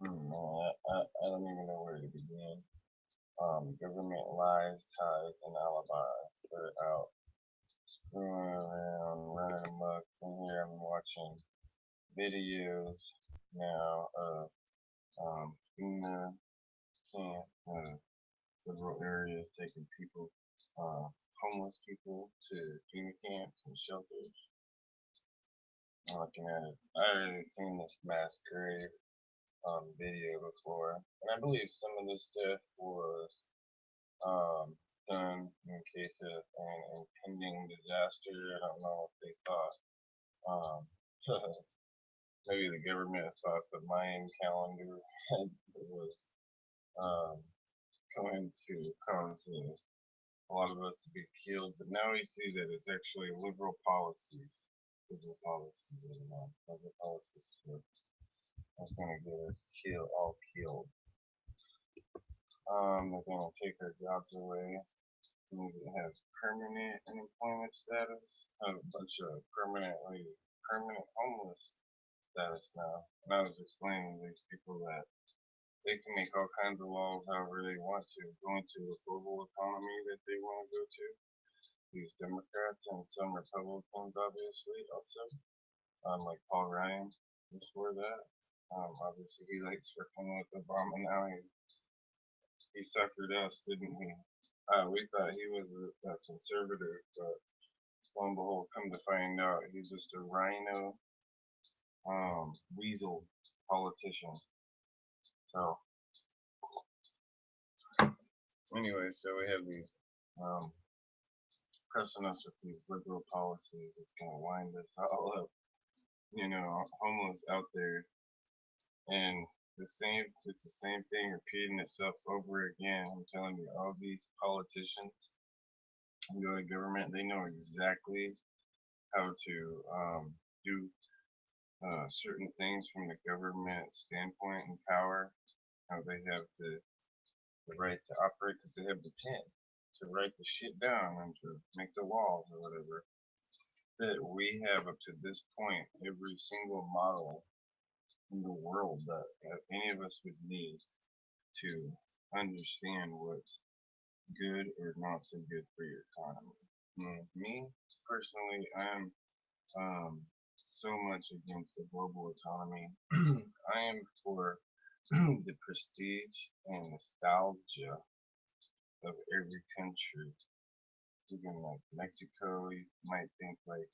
Man, I don't even know where to begin. Government lies, ties, and alibis. They're out screwing around, running amok. And here I'm watching videos now of FEMA camp, liberal areas taking people, uh, homeless people to FEMA camps and shelters. I'm looking at it. I already seen this mass grave video before, and I believe some of this stuff was done in case of an impending disaster. I don't know if they thought, um, maybe the government thought the Mayan calendar was um, going to cause a lot of us to be killed, but now we see that it's actually liberal policies. Liberal policies, liberal policies that's going to get us all killed. They're going to take our jobs away. We have permanent unemployment status. A bunch of permanent homeless status now. And I was explaining to these people that they can make all kinds of laws however they want to, go into a global economy that they want to go to. These Democrats and some Republicans, obviously, also, like Paul Ryan, is for that. Obviously, he likes working with Obama now. He suckered us, didn't he? We thought he was a conservative, but lo and behold, come to find out, he's just a rhino, weasel politician. So, anyway, so we have these um, pressing us with these liberal policies. It's gonna wind us all up, homeless out there, and it's the same thing repeating itself over again. I'm telling you, all these politicians and the government, they know exactly how to do certain things from the government standpoint and power, how they have the right to operate because they have the pen to write the shit down and to make the laws or whatever. That we have up to this point, every single model in the world that any of us would need to understand what's good or not so good for your economy. Me, personally, I'm um, so much against the global economy. I am for the prestige and nostalgia of every country. Even like Mexico, you might think like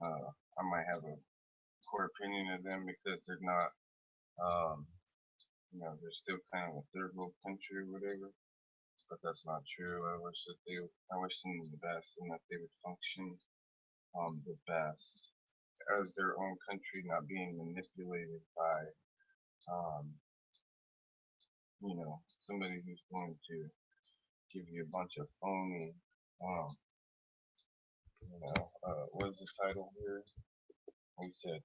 I might have a poor opinion of them because they're not, um, they're still kind of a third world country or whatever. But that's not true. I wish them the best and that they would function the best as their own country, not being manipulated by, um, somebody who's going to give you a bunch of phony, um, what is the title here? We said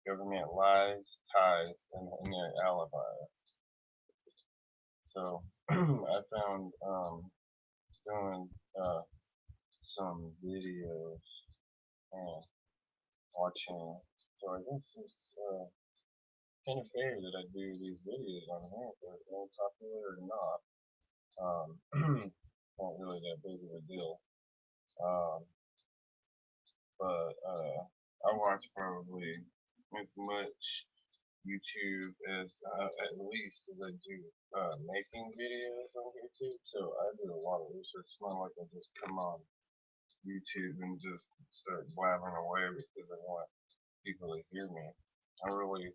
government lies, ties, and their alibis. So I found doing some videos and watching. So I guess it's kind of fair that I do these videos on here, but they're popular or not. Not really that big of a deal. Um, but I watch probably as much YouTube as at least as I do making videos on YouTube. So I do a lot of research. It's not like I just come on YouTube and just start blabbering away because I want people to hear me. I really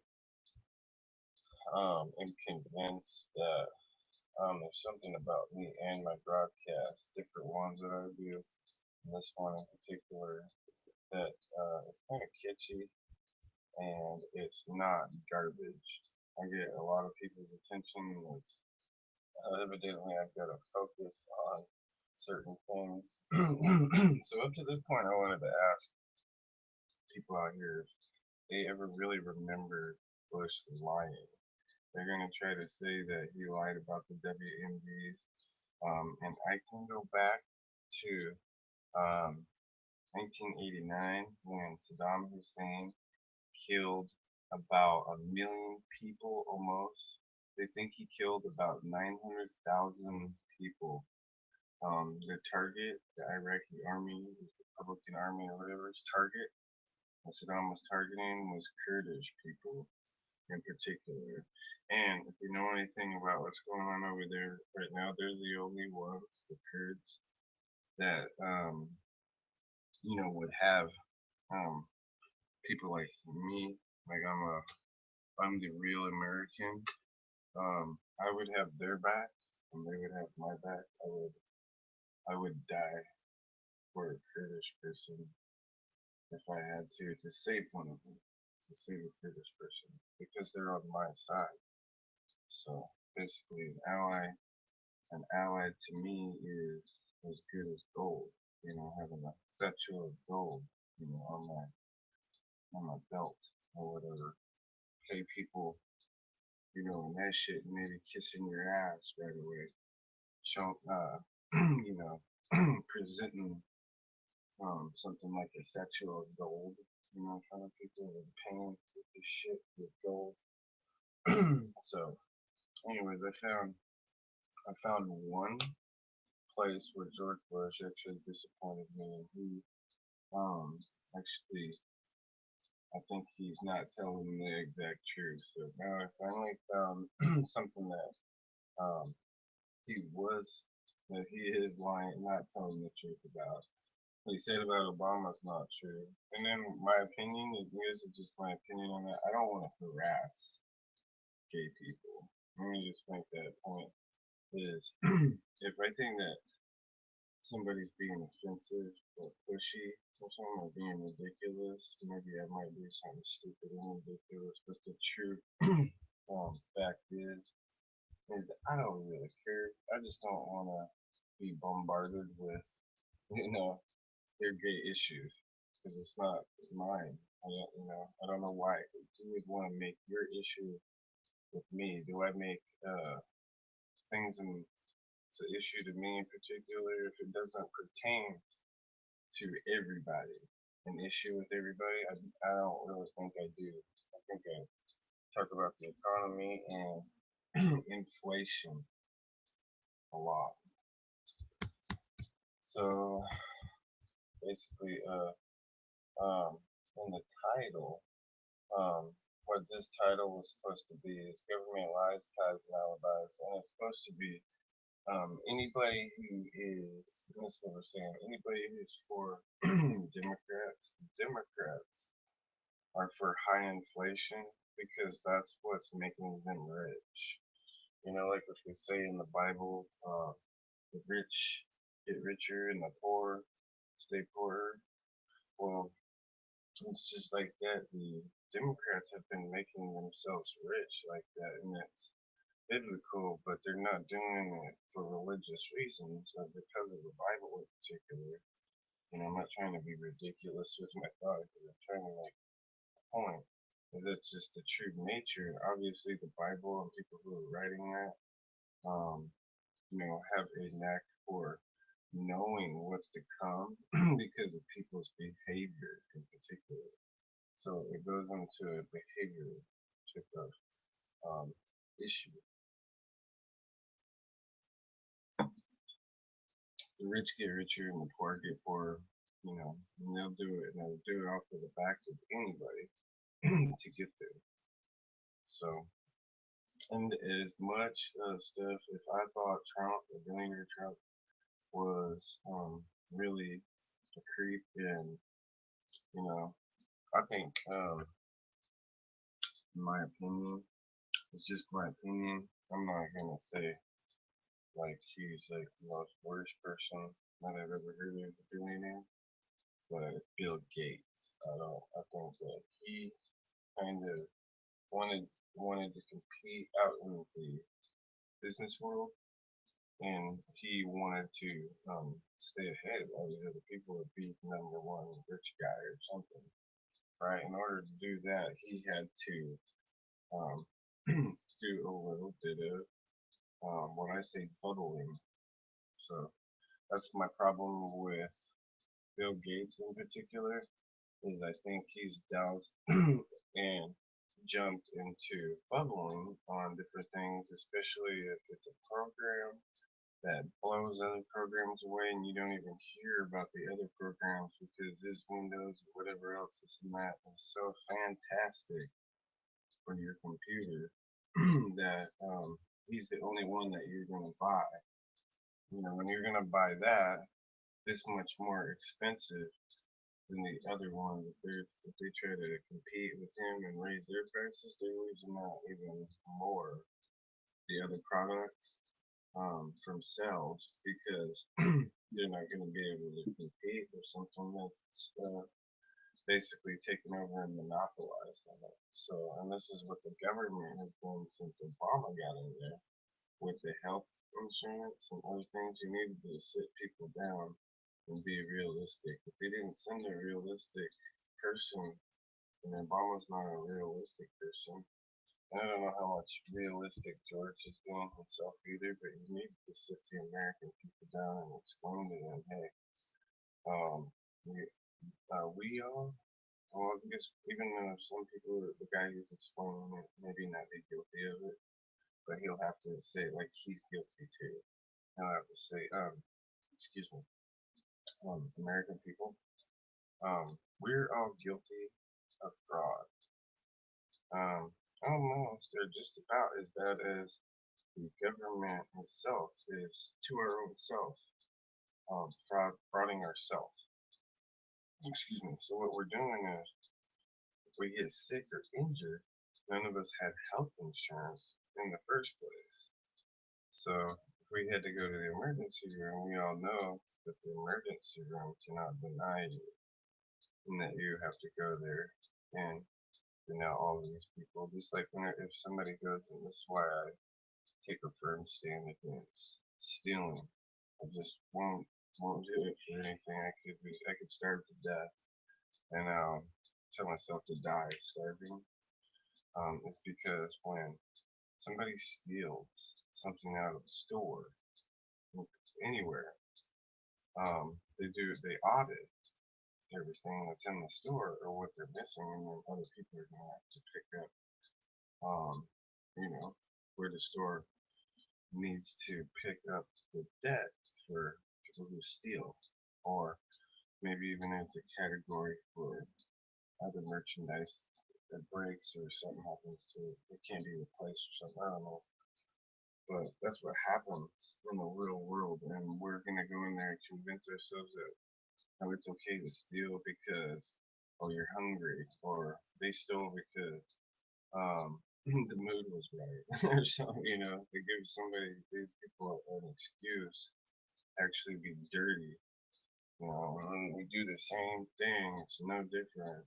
am convinced that there's something about me and my broadcasts, different ones that I do, and this one in particular, that it's kind of catchy and it's not garbage. I get a lot of people's attention. It's evidently I've got to focus on certain things. So up to this point, I wanted to ask people out here if they ever really remember Bush lying. They're gonna try to say that he lied about the WMDs, and I can go back to um, 1989 when Saddam Hussein killed about 1 million people almost. They think he killed about 900,000 people. The target, the Iraqi army, the Republican army or whatever's target, that Saddam was targeting was Kurdish people in particular. And if you know anything about what's going on over there right now, they're the only ones, the Kurds, that would have um, people like me, like I'm the real American. I would have their back, and they would have my back. I would die for a Kurdish person if I had to save one of them, to save a Kurdish person, because they're on my side. So basically, an ally to me is as good as gold. Having a satchel of gold, on my belt or whatever. Pay people, and that shit, maybe kissing your ass right away. Show, you know, presenting something like a satchel of gold, in front of people and paying for this shit with gold. So, anyways, I found one place where George Bush actually disappointed me, and actually, I think he's not telling the exact truth. So now I finally found something that um, he was, that he is lying, not telling the truth about. What he said about Obama is not true. And then my opinion, is just my opinion on that. I don't want to harass gay people. Let me just make that point. Is if I think that somebody's being offensive or pushy or something, or being ridiculous, maybe I might do something stupid and ridiculous. But the true fact is I don't really care. I just don't want to be bombarded with, you know, their gay issues because it's not mine. I don't know why you would want to make your issue with me. Do I make things an issue to me in particular if it doesn't pertain to everybody? An issue with everybody? I don't really think I do. I think I talk about the economy and inflation a lot. So basically, in the title, what this title was supposed to be is government lies, ties, and alibis, and it's supposed to be anybody who is, and this is what we're saying, anybody who's for Democrats are for high inflation because that's what's making them rich. Like what we say in the Bible, the rich get richer and the poor stay poorer. Well, it's just like that. The Democrats have been making themselves rich like that, and it's biblical, but they're not doing it for religious reasons, or because of the Bible in particular. I'm not trying to be ridiculous with my thought, but I'm trying to make a point. Is that's just the true nature. Obviously, the Bible and people who are writing that, um, have a knack for knowing what's to come because of people's behavior in particular. So it goes into a behavior type of issue. The rich get richer and the poor get poorer, and they'll do it, and they'll do it off of the backs of anybody to get there. So, and as much of stuff, if I thought Trump, the billionaire Trump, was really a creep, and I think, in my opinion, it's just my opinion. I'm not gonna say like he's like the most worst person that I've ever heard of as a billionaire, but Bill Gates. I think that he kind of wanted wanted to compete out in the business world, and he wanted to stay ahead of all these other people to be number one rich guy or something, right? In order to do that, he had to um, do a little bit of when I say bubbling. So that's my problem with Bill Gates in particular, is I think he's doused and jumped into bubbling on different things, especially if it's a program that blows other programs away and you don't even hear about the other programs because this Windows or whatever else, this and that is so fantastic for your computer that he's the only one that you're going to buy. You know, when you're going to buy that, this much more expensive than the other one. If they try to compete with him and raise their prices, they're losing out even more the other products from sales because they're not going to be able to compete with something that's basically taken over and monopolized on it. So, and this is what the government has done since Obama got in there with the health insurance and other things. You needed to sit people down and be realistic. If they didn't send a realistic person, and Obama's not a realistic person, I don't know how much realistic George is doing himself either, but you need to sit the American people down and explain to them, hey, um, we, we are, well, I guess even though some people, the guy who's explaining it, maybe not be guilty of it, but he'll have to say it like he's guilty too. He'll have to say, excuse me, American people, we're all guilty of fraud. Almost, they're just about as bad as the government itself is to our own self, frauding ourselves. Excuse me. So what we're doing is, if we get sick or injured, none of us had health insurance in the first place. So if we had to go to the emergency room, we all know that the emergency room cannot deny you, and that you have to go there and deny all of these people. Just like when if somebody goes, and this is why I take a firm stand against stealing. I just won't do it for anything. I could starve to death and tell myself to die starving. It's because when somebody steals something out of the store anywhere, they audit everything that's in the store or what they're missing, and then other people are gonna have to pick up you know, where the store needs to pick up the debt for people who steal, or maybe even as a category for other merchandise that breaks or something happens to it, it can't be replaced or something. I don't know, but that's what happens in the real world, and we're gonna go in there and convince ourselves that oh, it's okay to steal because oh you're hungry, or they stole because the mood was right, or something. You know, to give somebody these people an excuse actually be dirty. You know, when we do the same thing, it's no different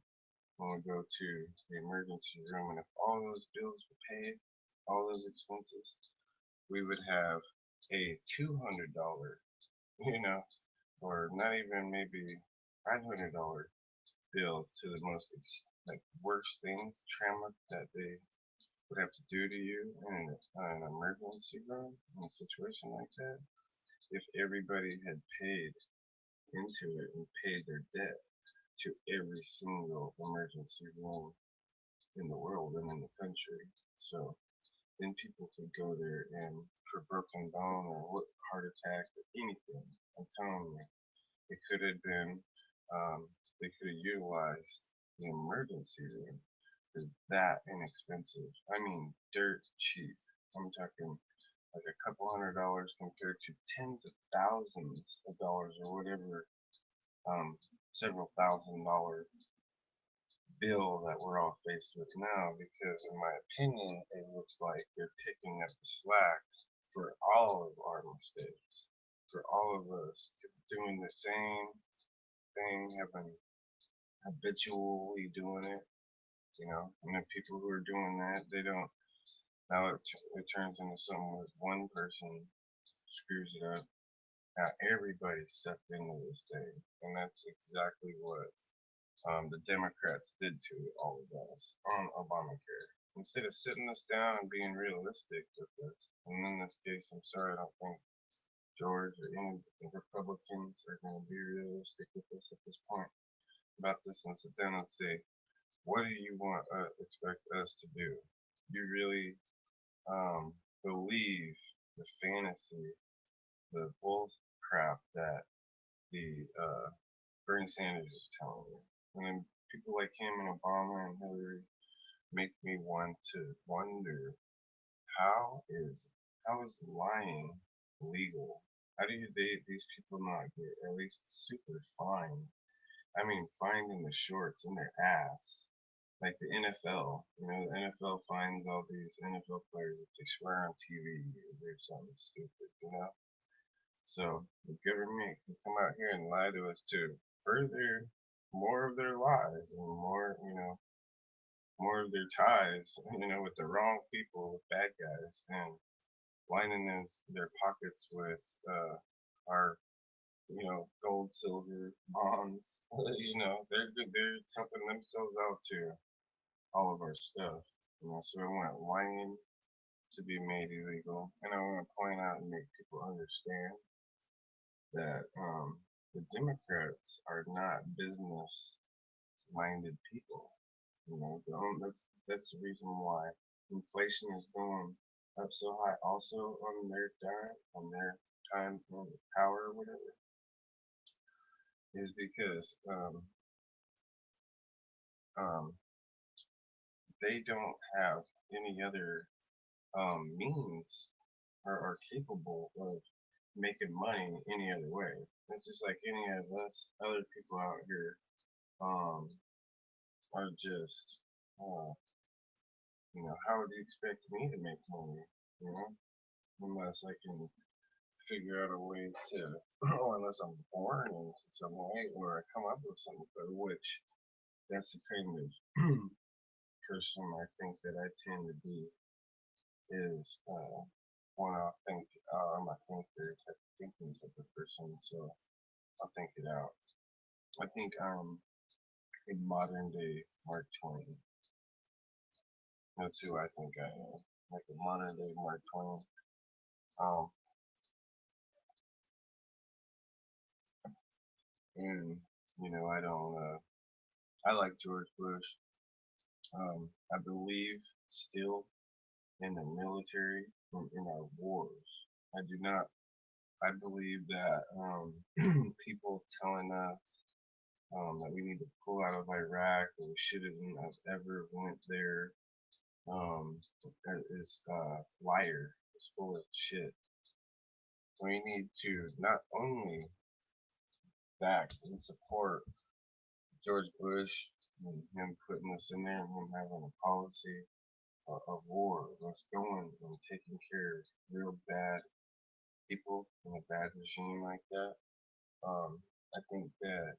when we go to the emergency room. And if all those bills were paid, all those expenses, we would have a $200, you know, or not even maybe $500 bill to the most like worst things, trauma that they would have to do to you in an emergency room in a situation like that. If everybody had paid into it and paid their debt to every single emergency room in the world and in the country. So then people could go there and for broken bone or what heart attack or anything. I'm telling you, it could have been, they could have utilized the emergency room is that inexpensive. I mean, dirt cheap. I'm talking like a couple $100 compared to tens of thousands of dollars or whatever, several $1,000 bill that we're all faced with now. Because in my opinion, it looks like they're picking up the slack for all of our mistakes, for all of us doing the same thing, having habitually doing it, you know. And the people who are doing that, they don't. Now it turns into something with one person screws it up. Now everybody's sucked into this thing, and that's exactly what the Democrats did to all of us on Obamacare. Instead of sitting us down and being realistic with us, and in this case, I'm sorry, I don't think George or any Republicans are going to be realistic with us at this point about this and sit down and say, what do you want expect us to do? You really um, believe the fantasy, the bull crap that the Bernie Sanders is telling you. And then people like him and Obama and Hillary make me want to wonder how is how is lying legal? How do these people not get at least super fined? I mean, fined in the shorts in their ass, like the NFL. You know, the NFL fines all these NFL players if they swear on TV or do something stupid. You know, so the government can come out here and lie to us to further more of their lies and more, more of their ties, with the wrong people, with bad guys, and lining their pockets with our, gold, silver, bonds. They're helping themselves out to all of our stuff. So I want lying to be made illegal, and I want to point out and make people understand that the Democrats are not business-minded people. That's the reason why inflation is going up so high. Also on their time on power or whatever, is because um, they don't have any other means or are capable of making money any other way. It's just like any of us other people out here um, are just, uh, how would you expect me to make money? You know, unless I can figure out a way to, or unless I'm born in some way, or I come up with something for which that's the kind of person I think that I tend to be is one I think I'm a thinker type of thinking type of person, so I'll think it out. I think I'm a modern day Mark Twain. That's who I think I am, like a modern day Mark Twain. Um, and I don't. I like George Bush. I believe still in the military and in our wars. I do not. I believe that people telling us that we need to pull out of Iraq or we shouldn't have ever went there um, is liar. It's full of shit. We need to not only back and support George Bush and him putting us in there and him having a policy of war, of us going and taking care of real bad people in a bad regime like that. Um, I think that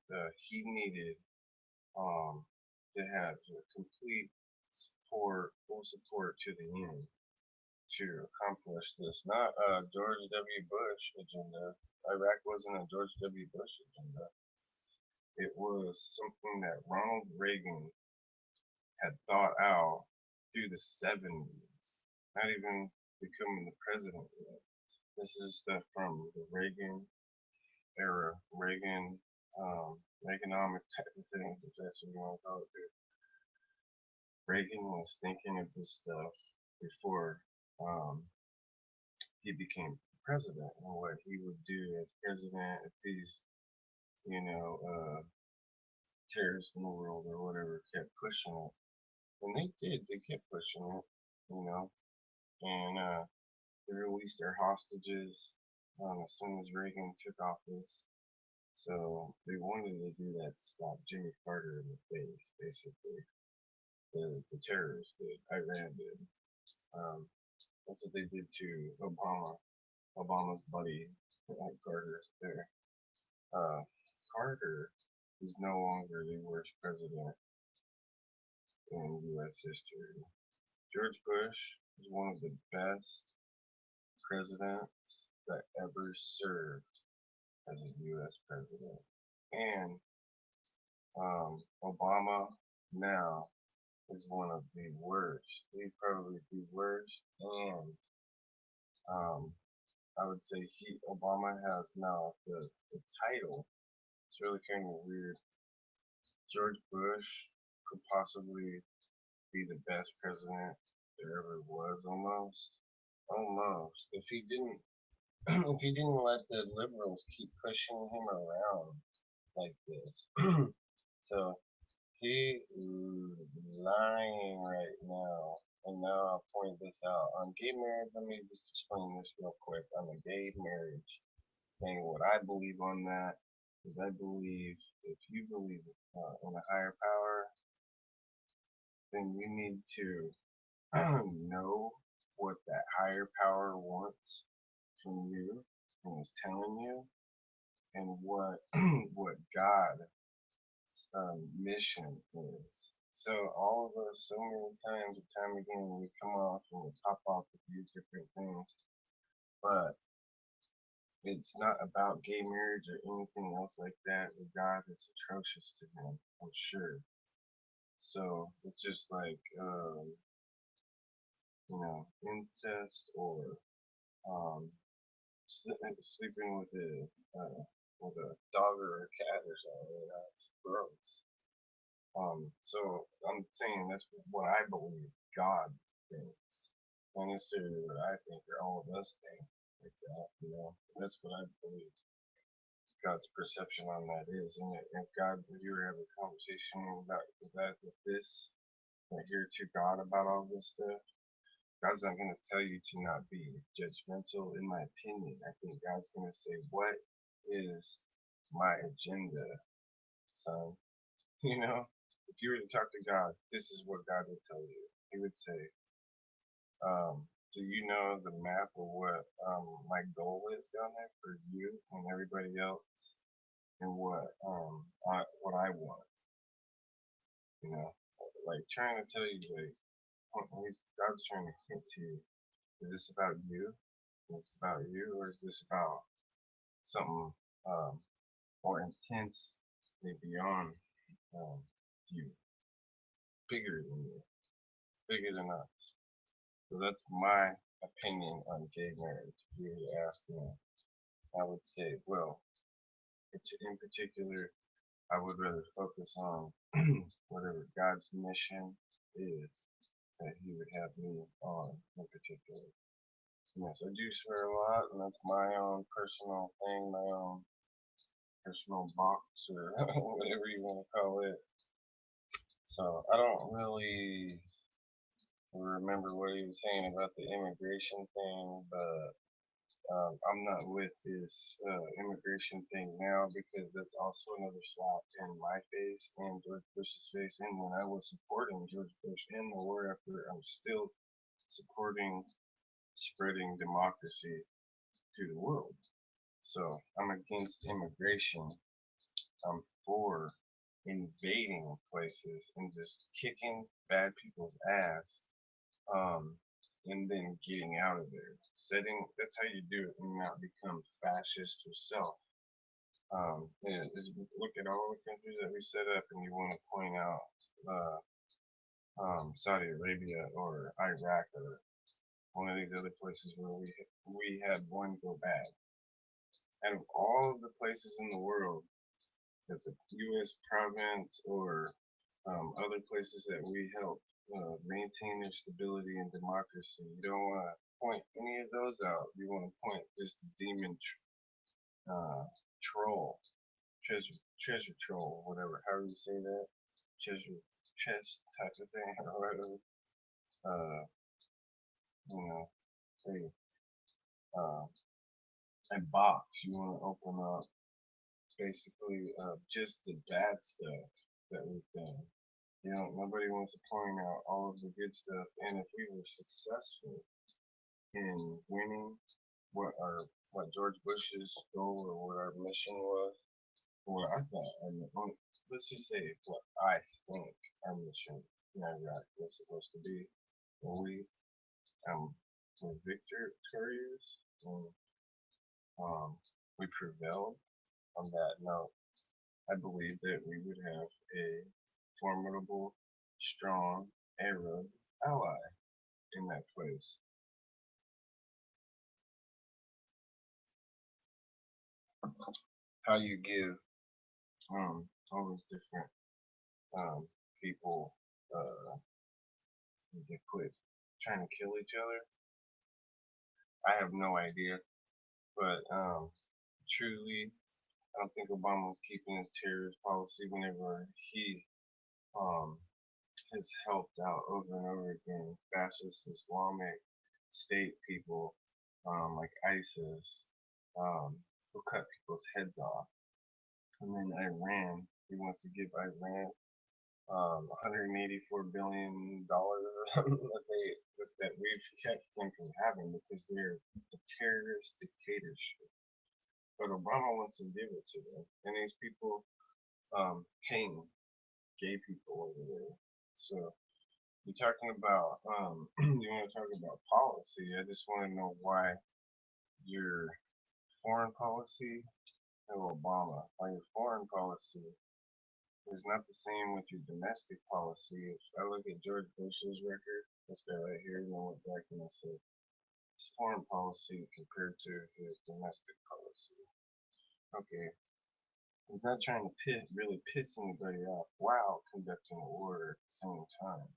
he needed to have complete support, full support to the end to accomplish this. Not George W. Bush agenda. Iraq wasn't a George W. Bush agenda. It was something that Ronald Reagan had thought out through the 70s, not even becoming the president yet. This is stuff from the Reagan era, Reaganomic type of things, if that's what you want to call it. Reagan was thinking of this stuff before um, he became president and what he would do as president if these, you know, uh, terrorists in the world or whatever kept pushing it. And they did, they kept pushing it, you know, and they released their hostages as soon as Reagan took office. So they wanted to do that to stop Jimmy Carter in the face, basically. The terrorists did, Iran did. Um, that's what they did to Obama's buddy, Carter there. Uh, Carter is no longer the worst president in U.S. history. George Bush is one of the best presidents that ever served as a U.S. president. And Obama now is one of the worst. He's probably the worst. And um, I would say Obama has now the title. It's really kind of weird. George Bush could possibly be the best president there ever was, almost. If he didn't, if he didn't let the liberals keep pushing him around like this, so he is lying right now. And now I'll point this out. On gay marriage, let me just explain this real quick. On the gay marriage thing, what I believe on that is I believe if you believe in a higher power, then you need to know what that higher power wants from you and is telling you, and what what God's mission is. So all of us, so many times, time again, we come off and we pop off with these different things, but it's not about gay marriage or anything else like that. With God, it's atrocious to him, I'm sure. So it's just like incest or um, sleeping with a dog or a cat or something. It's gross. So I'm saying that's what I believe God thinks, not necessarily what I think or all of us think like that. That's what I believe God's perception on that is. And if God, if you were having a conversation with this, like here to God about all this stuff, God's not going to tell you to not be judgmental, in my opinion. I think God's going to say, what is my agenda, son? If you were to talk to God, this is what God would tell you. He would say, do you know the map of what my goal is down there for you and everybody else, and what I want? Like trying to tell you, like, God's trying to hint to you. Is this about you? Is this about you, or is this about something more intense, beyond you, bigger than you, bigger than us? So that's my opinion on gay marriage. If you were to ask me, I would say, well, in particular, I would rather focus on whatever God's mission is that He would have me on in particular. Yes, I do swear a lot, and that's my own personal thing, my own personal box, or whatever you want to call it. So I don't really remember what he was saying about the immigration thing, but I'm not with this immigration thing now, because that's also another slap in my face and George Bush's face. And when I was supporting George Bush in the war effort, I'm still supporting spreading democracy to the world. So I'm against immigration. I'm for invading places and just kicking bad people's ass, and then getting out of there. That's how you do it and not become fascist yourself. Is look at all the countries that we set up, and you want to point out Saudi Arabia or Iraq or one of these other places where we had one go bad. Out of all of the places in the world, that's a U.S. province or other places that we help maintain their stability and democracy, you don't want to point any of those out. You want to point just the demon troll, treasure troll, whatever, however you say that, treasure chest type of thing, or whatever. Uh, you know, hey, a box you want to open up, basically just the bad stuff that we've done. Nobody wants to point out all of the good stuff. And if we were successful in winning what George Bush's goal or what our mission was, or what I thought, let's just say what I think our mission in Iraq was supposed to be, when were victorious and we prevailed on that note, I believe that we would have a formidable, strong Arab ally in that place. How you give all those different people get quit trying to kill each other. I have no idea, but truly, I don't think Obama was keeping his terrorist policy whenever he um, has helped out over and over again fascist Islamic state people like ISIS who cut people's heads off. And then Iran, he wants to give Iran $184 billion that we've kept them from having because they're a terrorist dictatorship. But Obama wants to give it to them, and these people hang gay people over there. So you're talking about you want to talk about policy. I just want to know why your foreign policy, Obama, why your foreign policy is not the same with your domestic policy. If I look at George Bush's record, this guy right here, and I went back and I said his foreign policy compared to his domestic policy. Okay, he's not trying to really piss anybody off while conducting a war at the same time,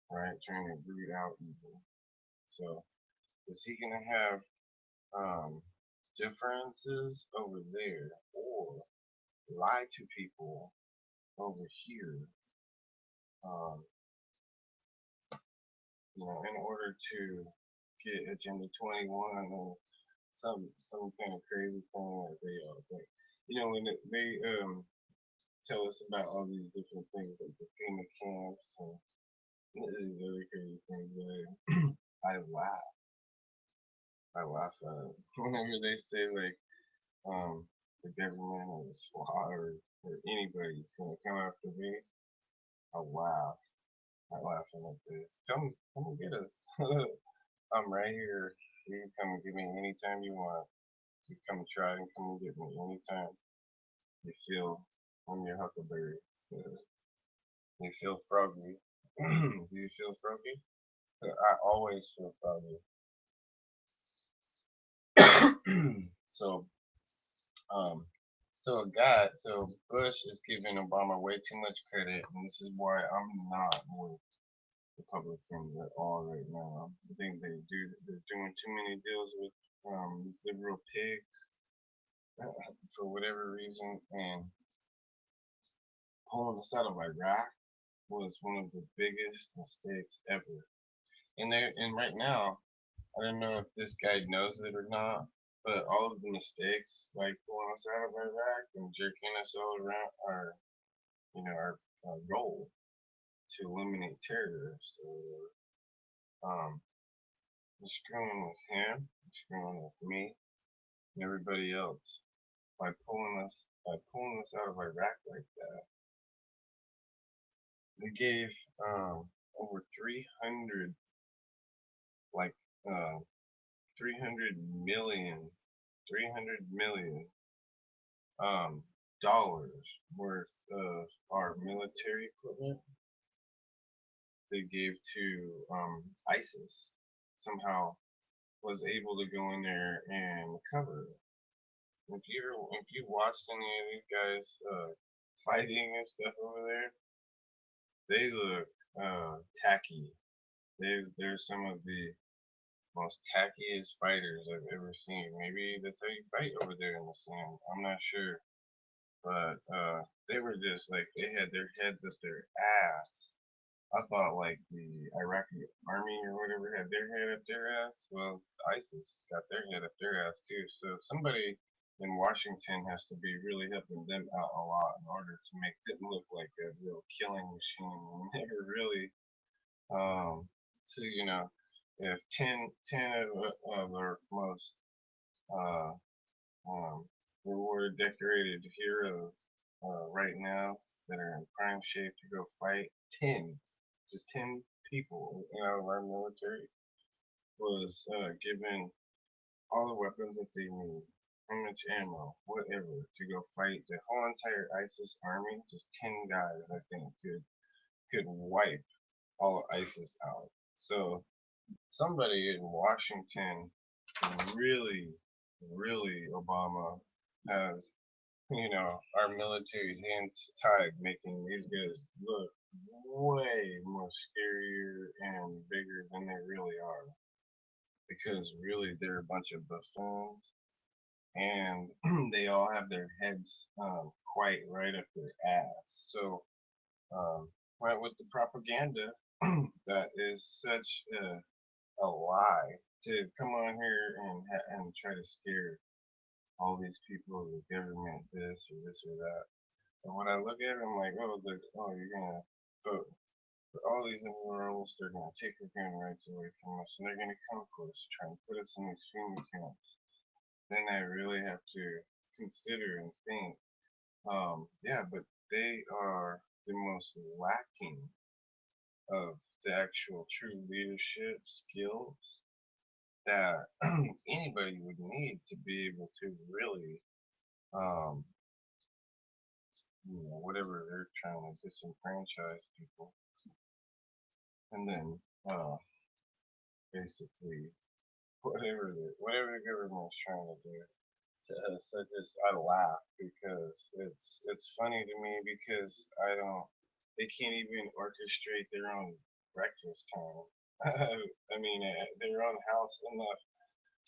right? Trying to root out evil. So, is he gonna have differences over there, or lie to people over here? In order to get Agenda 21 or some kind of crazy thing that they all think. When they tell us about all these different things like the FEMA camps and these other crazy things, I laugh. I laugh at it. Whenever they say like the government or the SWAT or anybody's gonna come after me, I laugh. I laughing at this. Come and get us. I'm right here. You can come and get me anytime you want. You come try and come and get me anytime you feel on your huckleberry. You feel froggy. Do you feel froggy? I always feel froggy. So, so Bush is giving Obama way too much credit, and this is why I'm not with Republicans at all right now. I think they're doing too many deals with these liberal pigs for whatever reason, and pulling us out of Iraq was one of the biggest mistakes ever. And right now, I don't know if this guy knows it or not, but all of the mistakes, like pulling us out of Iraq and jerking us all around, our goal to eliminate terrorists, or screwing with him, screwing with me, and everybody else by pulling us out of Iraq like that. They gave over 300 like 300 million dollars worth of our military equipment they gave to ISIS. Somehow was able to go in there and recover it. If you watched any of these guys fighting and stuff over there, they look tacky. They're some of the most tackiest fighters I've ever seen. Maybe that's how you fight over there in the sand. I'm not sure, but they were just like they had their heads up their ass. I thought like the Iraqi army or whatever had their head up their ass. Well, ISIS got their head up their ass too. So somebody in Washington has to be really helping them out a lot in order to make them look like a real killing machine. And they were really, so if 10 of our most rewarded, decorated heroes right now that are in prime shape to go fight, 10 just 10 people out of our military was given all the weapons that they need, how much ammo, whatever, to go fight the whole entire ISIS army. Just 10 guys, I think, could wipe all of ISIS out. So somebody in Washington really, Obama has, our military's hands tied, making these guys look way more scarier and bigger than they really are. Because really, they're a bunch of buffoons, and they all have their heads quite right up their ass. So, right with the propaganda, that is such a lie to come on here and try to scare all these people, the government, this or this or that. And when I look at it, I'm like, you're gonna vote for all these liberals. They're gonna take our gun rights away from us, and they're gonna come for us, try and put us in these FEMA camps. Then I really have to consider and think, yeah, but they are the most lacking of the actual true leadership skills that anybody would need to be able to really, um, whatever they're trying to disenfranchise people, and then basically whatever the government is trying to do to us. I laugh because it's funny to me because I don't they can't even orchestrate their own breakfast time. I mean, their own house enough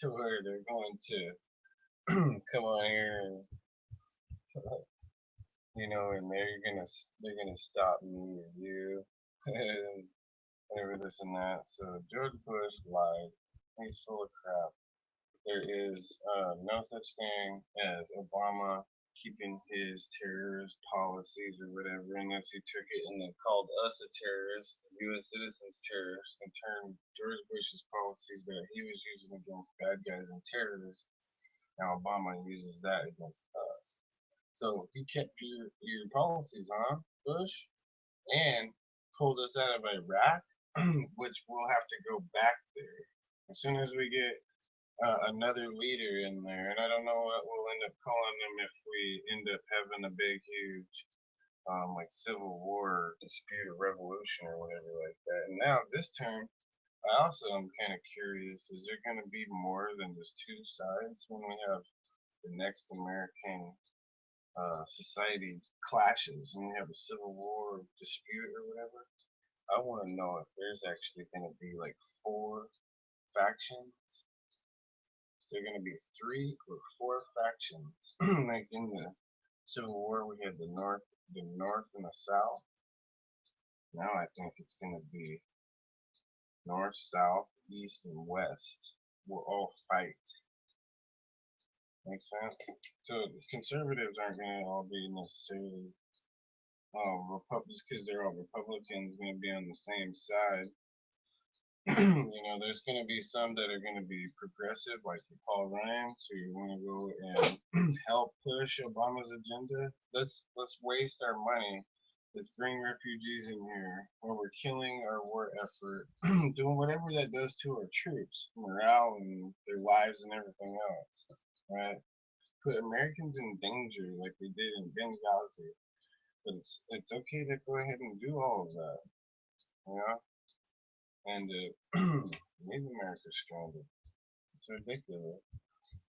to where they're going to come on here and and they're gonna stop me or you and whatever this and that. So George Bush lied. He's full of crap. There is no such thing as Obama keeping his terrorist policies or whatever, unless he took it and then called us a terrorist, U.S. citizens terrorists, and turned George Bush's policies that he was using against bad guys and terrorists. Now Obama uses that against us. So he kept your policies, huh, Bush? And pulled us out of Iraq, which we'll have to go back there as soon as we get another leader in there, and I don't know what we'll end up calling them if we end up having a big, huge, like civil war, dispute, or revolution, or whatever like that. And now this time, I also am kind of curious: is there going to be more than just two sides when we have the next American society clashes and we have a civil war dispute or whatever? I want to know if there's actually going to be like four factions. They're going to be three or four factions. Like in the Civil War, we had the North and the South. Now I think it's going to be North, South, East, and West. Will all fight. Makes sense. So the conservatives aren't going to all be necessarily Republicans because they're all Republicans. Going to be on the same side. There's going to be some that are going to be progressive, like Paul Ryan, who want to go and help push Obama's agenda. Let's waste our money. Let's bring refugees in here while we're killing our war effort, doing whatever that does to our troops, morale and their lives and everything else. Right? Put Americans in danger like they did in Benghazi. But it's okay to go ahead and do all of that. You know? And leave America stranded. It's ridiculous.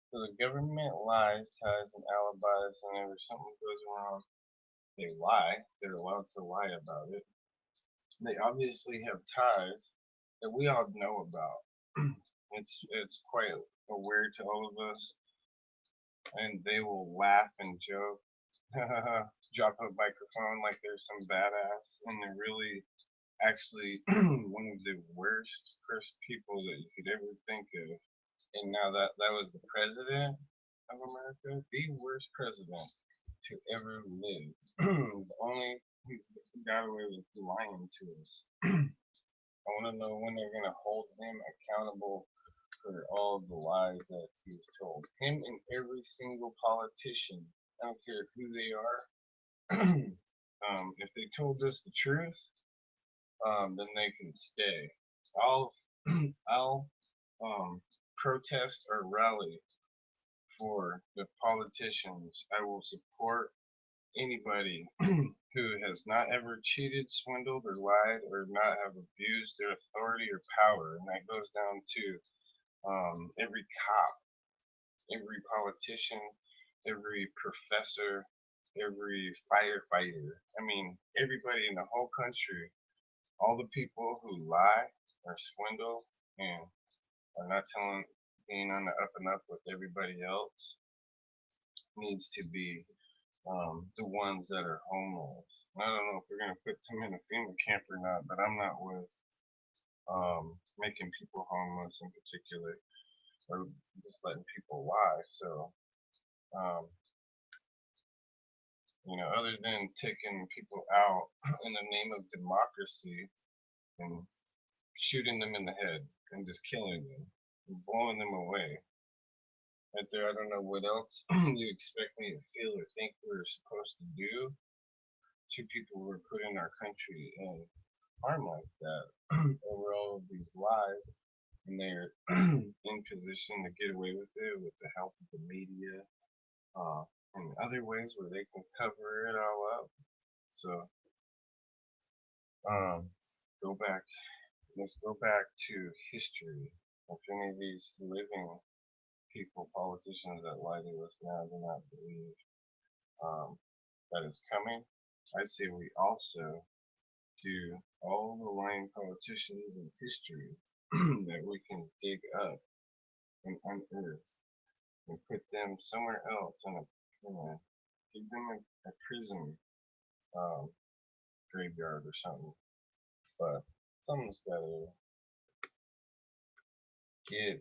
So the government lies, ties, and alibis whenever something goes wrong. They lie. They're allowed to lie about it. They obviously have ties that we all know about. It's quite aware to all of us, and they will laugh and joke, drop a microphone like they're some badass, and they're really actually one of the worst cursed people that you could ever think of. And now that was the president of America, the worst president to ever live. He's got away with lying to us. I want to know when they're gonna hold him accountable for all of the lies that he's told. Him and every single politician. I don't care who they are. If they told us the truth, then they can stay. I'll I'll protest or rally for the politicians. I will support anybody who has not ever cheated, swindled, or lied, or not have abused their authority or power. And that goes down to every cop, every politician, every professor, every firefighter. I mean, everybody in the whole country, all the people who lie or swindle and are not telling, being on the up and up with everybody else, needs to be the ones that are homeless. I don't know if we're gonna put them in a FEMA camp or not, but I'm not with making people homeless in particular, or just letting people lie. So, um, other than taking people out in the name of democracy and shooting them in the head and just killing them and blowing them away. Right there, I don't know what else you expect me to feel or think we're supposed to do to people who are put in our country in harm like that over all of these lies, and they're in position to get away with it with the help of the media and other ways where they can cover it all up. So, um, go back. Let's go back to history. If any of these living people, politicians that lie to us now do not believe that is coming, I say we also do all the lying politicians in history that we can dig up and unearth and put them somewhere else in a, give them a prison um, graveyard or something. But someone's got to give